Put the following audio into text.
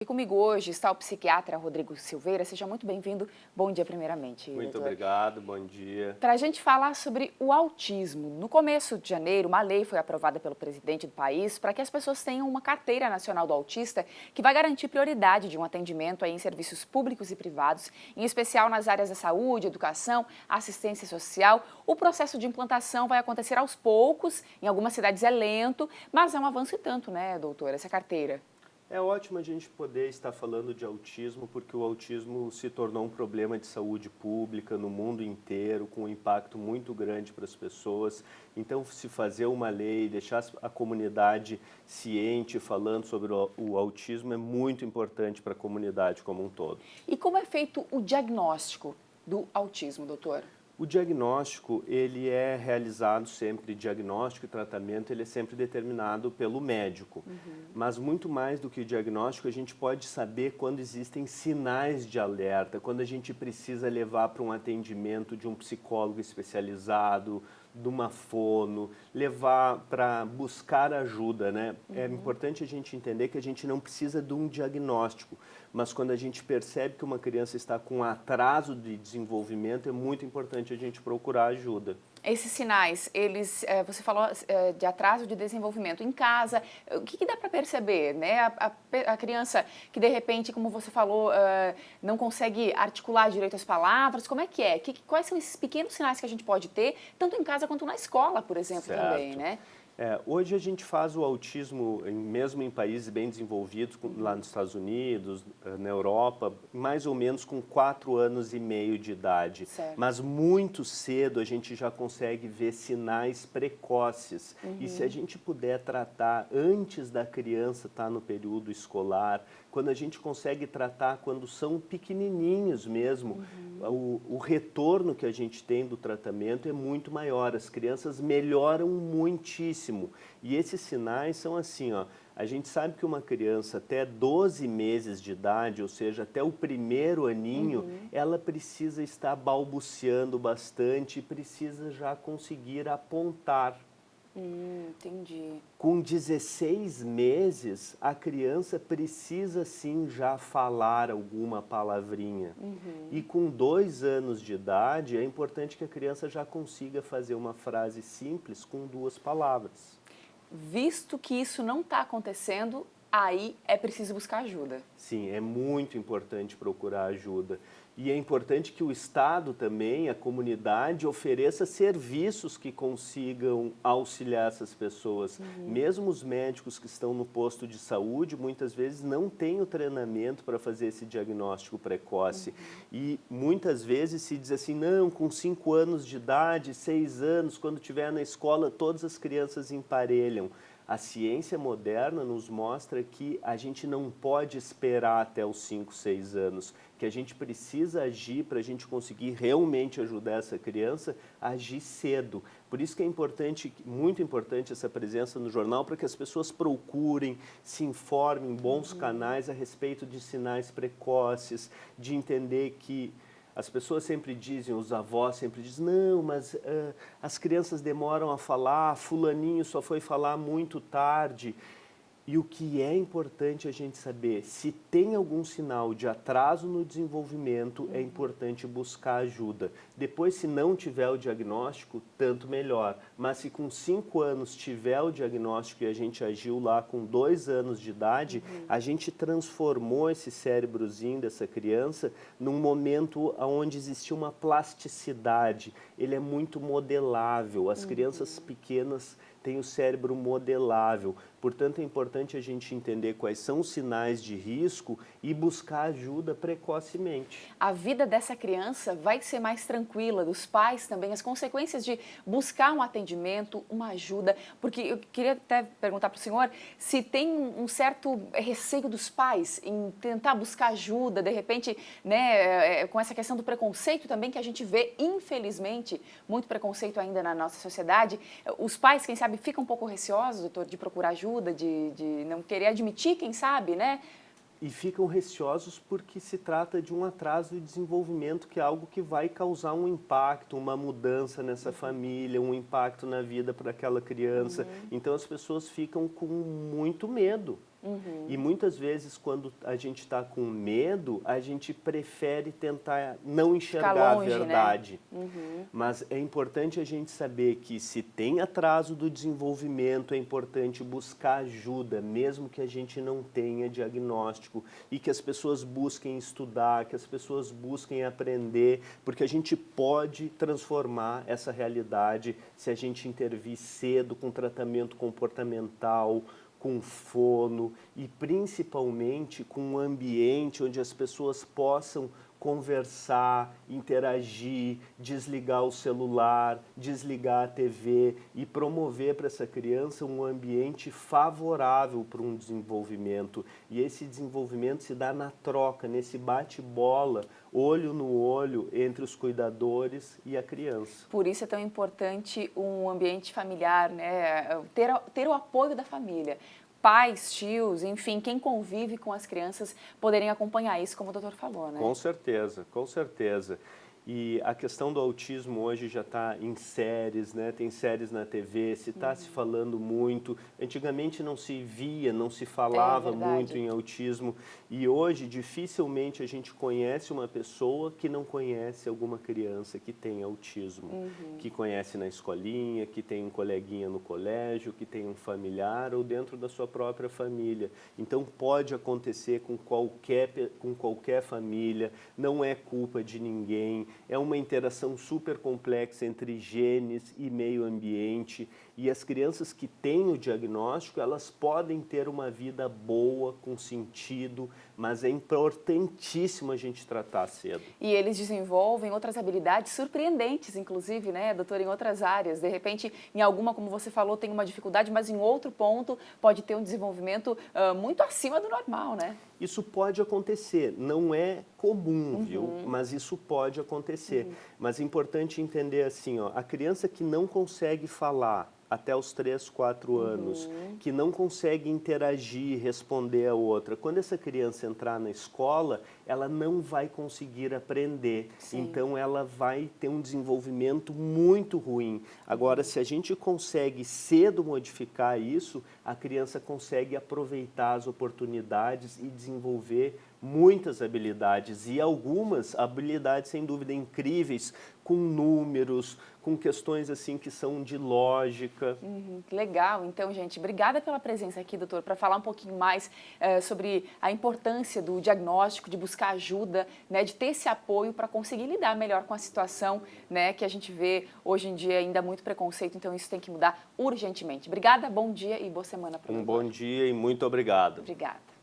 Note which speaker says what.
Speaker 1: E comigo hoje está o psiquiatra Rodrigo Silveira. Seja muito bem-vindo. Bom dia, primeiramente,
Speaker 2: Muito
Speaker 1: doutor.
Speaker 2: obrigado, bom dia.
Speaker 1: Para a gente falar sobre o autismo. No começo de janeiro, uma lei foi aprovada pelo presidente do país para que as pessoas tenham uma carteira nacional do autista que vai garantir prioridade de um atendimento aí em serviços públicos e privados, em especial nas áreas da saúde, educação, assistência social. O processo de implantação vai acontecer aos poucos, em algumas cidades é lento, mas é um avanço e tanto, né, doutor, essa carteira?
Speaker 2: É ótimo a gente poder estar falando de autismo, porque o autismo se tornou um problema de saúde pública no mundo inteiro, com um impacto muito grande para as pessoas. Então, se fazer uma lei, deixar a comunidade ciente, falando sobre o autismo, é muito importante para a comunidade como um todo.
Speaker 1: E como é feito o diagnóstico do autismo, doutor?
Speaker 2: O diagnóstico, ele é realizado sempre, diagnóstico e tratamento, ele é sempre determinado pelo médico. Mas muito mais do que o diagnóstico, a gente pode saber quando existem sinais de alerta, quando a gente precisa levar para um atendimento de um psicólogo especializado, de uma fono, levar para buscar ajuda, né? É importante a gente entender que a gente não precisa de um diagnóstico, mas quando a gente percebe que uma criança está com atraso de desenvolvimento, é muito importante a gente procurar ajuda.
Speaker 1: Esses sinais, eles, você falou de atraso de desenvolvimento em casa, o que dá para perceber, né? A criança que de repente, como você falou, não consegue articular direito as palavras, como é que é? Quais são esses pequenos sinais que a gente pode ter, tanto em casa quanto na escola, por exemplo, também, né?
Speaker 2: Hoje a gente faz o autismo, mesmo em países bem desenvolvidos, lá nos Estados Unidos, na Europa, mais ou menos com 4 anos e meio de idade.
Speaker 1: Certo.
Speaker 2: Mas muito cedo a gente já consegue ver sinais precoces. E se a gente puder tratar antes da criança estar no período escolar, quando a gente consegue tratar quando são pequenininhos mesmo, o retorno que a gente tem do tratamento é muito maior. As crianças melhoram muitíssimo. E esses sinais são assim, ó, a gente sabe que uma criança até 12 meses de idade, ou seja, até o primeiro aninho, ela precisa estar balbuciando bastante e precisa já conseguir apontar.
Speaker 1: Entendi.
Speaker 2: Com 16 meses, a criança precisa sim já falar alguma palavrinha. E com 2 anos de idade, é importante que a criança já consiga fazer uma frase simples com 2 palavras.
Speaker 1: Visto que isso não está acontecendo, aí é preciso buscar ajuda.
Speaker 2: Sim, é muito importante procurar ajuda. E é importante que o Estado também, a comunidade, ofereça serviços que consigam auxiliar essas pessoas. Mesmo os médicos que estão no posto de saúde, muitas vezes não têm o treinamento para fazer esse diagnóstico precoce. E muitas vezes se diz assim, não, com 5 anos de idade, 6 anos, quando estiver na escola, todas as crianças emparelham. A ciência moderna nos mostra que a gente não pode esperar até os 5, 6 anos, que a gente precisa agir para a gente conseguir realmente ajudar essa criança a agir cedo. Por isso que é importante, muito importante essa presença no jornal, para que as pessoas procurem, se informem em bons canais a respeito de sinais precoces, de entender que as pessoas sempre dizem, os avós sempre dizem, não, mas as crianças demoram a falar, fulaninho só foi falar muito tarde. E o que é importante a gente saber, se tem algum sinal de atraso no desenvolvimento, é importante buscar ajuda. Depois, se não tiver o diagnóstico, tanto melhor. Mas se com 5 anos tiver o diagnóstico e a gente agiu lá com 2 anos de idade, a gente transformou esse cérebrozinho dessa criança num momento onde existe uma plasticidade. Ele é muito modelável. As crianças pequenas têm o cérebro modelável. Portanto, é importante a gente entender quais são os sinais de risco e buscar ajuda precocemente.
Speaker 1: A vida dessa criança vai ser mais tranquila, dos pais também, as consequências de buscar um atendimento, uma ajuda, porque eu queria até perguntar para o senhor se tem um certo receio dos pais em tentar buscar ajuda, de repente, né, com essa questão do preconceito também que a gente vê, infelizmente, muito preconceito ainda na nossa sociedade. Os pais, quem sabe, ficam um pouco receosos, doutor, de procurar ajuda, de não querer admitir, quem sabe, né?
Speaker 2: E ficam receosos porque se trata de um atraso de desenvolvimento, que é algo que vai causar um impacto, uma mudança nessa família, um impacto na vida para aquela criança. Então as pessoas ficam com muito medo. E muitas vezes, quando a gente está com medo, a gente prefere tentar não enxergar
Speaker 1: longe,
Speaker 2: a verdade.
Speaker 1: né?
Speaker 2: Mas é importante a gente saber que se tem atraso do desenvolvimento, é importante buscar ajuda, mesmo que a gente não tenha diagnóstico, e que as pessoas busquem estudar, que as pessoas busquem aprender, porque a gente pode transformar essa realidade se a gente intervir cedo com tratamento comportamental, com fono e principalmente com um ambiente onde as pessoas possam conversar, interagir, desligar o celular, desligar a TV e promover para essa criança um ambiente favorável para um desenvolvimento. E esse desenvolvimento se dá na troca, nesse bate-bola, olho no olho entre os cuidadores e a criança.
Speaker 1: Por isso é tão importante um ambiente familiar, né? Ter o apoio da família. Pais, tios, enfim, quem convive com as crianças poderem acompanhar isso, como o doutor falou, né?
Speaker 2: Com certeza, com certeza. E a questão do autismo hoje já está em séries, né? Tem séries na TV, se está se falando muito. Antigamente não se via, não se falava muito em autismo. E hoje dificilmente a gente conhece uma pessoa que não conhece alguma criança que tem autismo. Que conhece na escolinha, que tem um coleguinha no colégio, que tem um familiar ou dentro da sua própria família. Então pode acontecer com qualquer família, não é culpa de ninguém. É uma interação super complexa entre genes e meio ambiente, e as crianças que têm o diagnóstico, elas podem ter uma vida boa, com sentido, mas é importantíssimo a gente tratar cedo.
Speaker 1: E eles desenvolvem outras habilidades surpreendentes, inclusive, né, doutor, em outras áreas. De repente, em alguma, como você falou, tem uma dificuldade, mas em outro ponto pode ter um desenvolvimento muito acima do normal, né?
Speaker 2: Isso pode acontecer, não é comum, viu? Mas isso pode acontecer. Mas é importante entender assim, ó, a criança que não consegue falar até os 3, 4 anos, que não consegue interagir, responder a outra. Quando essa criança entrar na escola, ela não vai conseguir aprender.
Speaker 1: Sim.
Speaker 2: Então, ela vai ter um desenvolvimento muito ruim. Agora, se a gente consegue cedo modificar isso, a criança consegue aproveitar as oportunidades e desenvolver muitas habilidades, e algumas habilidades, sem dúvida, incríveis, com números, com questões assim que são de lógica.
Speaker 1: Legal. Então, gente, obrigada pela presença aqui, doutor, para falar um pouquinho mais sobre a importância do diagnóstico, de buscar ajuda, né, de ter esse apoio para conseguir lidar melhor com a situação, né, que a gente vê hoje em dia ainda muito preconceito, então isso tem que mudar urgentemente. Obrigada, bom dia e boa semana para o doutor.
Speaker 2: Um bom dia e muito obrigado.
Speaker 1: Obrigada.